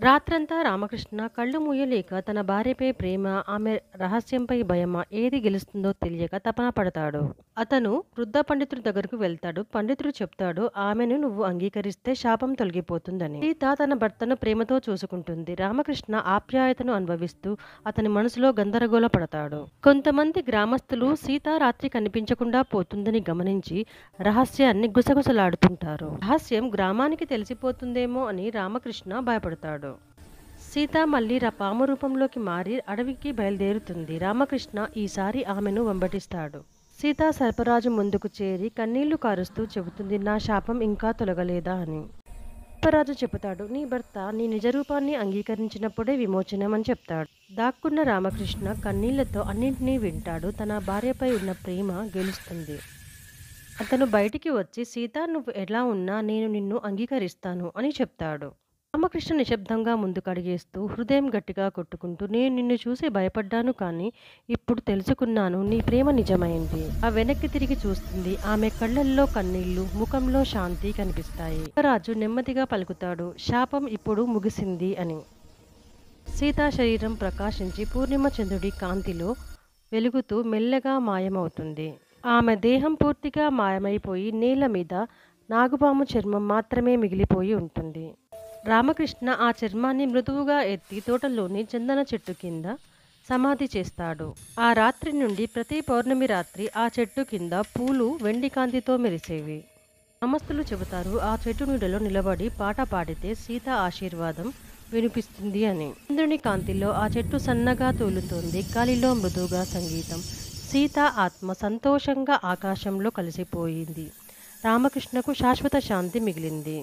రాత్రంతా రామకృష్ణ కళ్ళు మూయలేక తన భార్యపై ప్రేమ, ఆమె రహస్యంపై భయమా ఏది గెలుస్తుందో తెలియక తపన పడతాడు. అతను వృద్ధ పండితుడి దగ్గరకు వెళ్తాడు. పండితుడు చెప్తాడు, ఆమెను నువ్వు అంగీకరిస్తే శాపం తొలగిపోతుందని. సీత తన భర్తను ప్రేమతో చూసుకుంటుంది. రామకృష్ణ ఆప్యాయతను అనుభవిస్తూ అతని మనసులో గందరగోళ పడతాడు. కొంతమంది గ్రామస్తులు సీత రాత్రి కనిపించకుండా పోతుందని గమనించి రహస్యాన్ని గుసగుసలాడుతుంటారు. రహస్యం గ్రామానికి తెలిసిపోతుందేమో అని రామకృష్ణ భయపడతాడు. సీత మళ్ళీ పాము రూపంలోకి మారి అడవికి బయలుదేరుతుంది. రామకృష్ణ ఈసారి ఆమెను వెంబడిస్తాడు. సీత సర్పరాజు ముందుకు చేరి కన్నీళ్లు కారుస్తూ చెబుతుంది, నా శాపం ఇంకా తొలగలేదా అని. సర్పరాజు చెబుతాడు, నీ భర్త నీ నిజరూపాన్ని అంగీకరించినప్పుడే విమోచనం అని చెప్తాడు. దాక్కున్న రామకృష్ణ కన్నీళ్లతో అన్నింటినీ వింటాడు. తన భార్యపై ఉన్న ప్రేమ గెలుస్తుంది. అతను బయటికి వచ్చి, సీత నువ్వు ఎలా ఉన్నా నేను నిన్ను అంగీకరిస్తాను అని చెప్తాడు. రామకృష్ణ నిశ్శబ్దంగా ముందుకడిగేస్తూ హృదయం గట్టిగా కొట్టుకుంటూ, నేను నిన్ను చూసి భయపడ్డాను, కానీ ఇప్పుడు తెలుసుకున్నాను నీ ప్రేమ నిజమైంది. ఆ వెనక్కి తిరిగి చూస్తుంది. ఆమె కళ్ళల్లో కన్నీళ్లు, ముఖంలో శాంతి కనిపిస్తాయి. రాజు నెమ్మదిగా పలుకుతాడు, శాపం ఇప్పుడు ముగిసింది అని. సీతా శరీరం ప్రకాశించి పూర్ణిమ చంద్రుడి కాంతిలో వెలుగుతూ మెల్లగా మాయమవుతుంది. ఆమె దేహం పూర్తిగా మాయమైపోయి నేల మీద నాగుపాము చర్మం మాత్రమే మిగిలిపోయి ఉంటుంది. రామకృష్ణ ఆ చర్మాన్ని మృదువుగా ఎత్తి తోటలోని చందన చెట్టు కింద సమాధి చేస్తాడు. ఆ రాత్రి నుండి ప్రతి పౌర్ణమి రాత్రి ఆ చెట్టు కింద పూలు వెండి కాంతితో మెరిసేవి. గ్రామస్తులు చెబుతారు, ఆ చెట్టు నీడలో నిలబడి పాట పాడితే సీత ఆశీర్వాదం వినిపిస్తుంది అని. చంద్రుని కాంతిలో ఆ చెట్టు సన్నగా తూలుతోంది. గాలిలో మృదువుగా సంగీతం. సీత ఆత్మ సంతోషంగా ఆకాశంలో కలిసిపోయింది. రామకృష్ణకు శాశ్వత శాంతి మిగిలింది.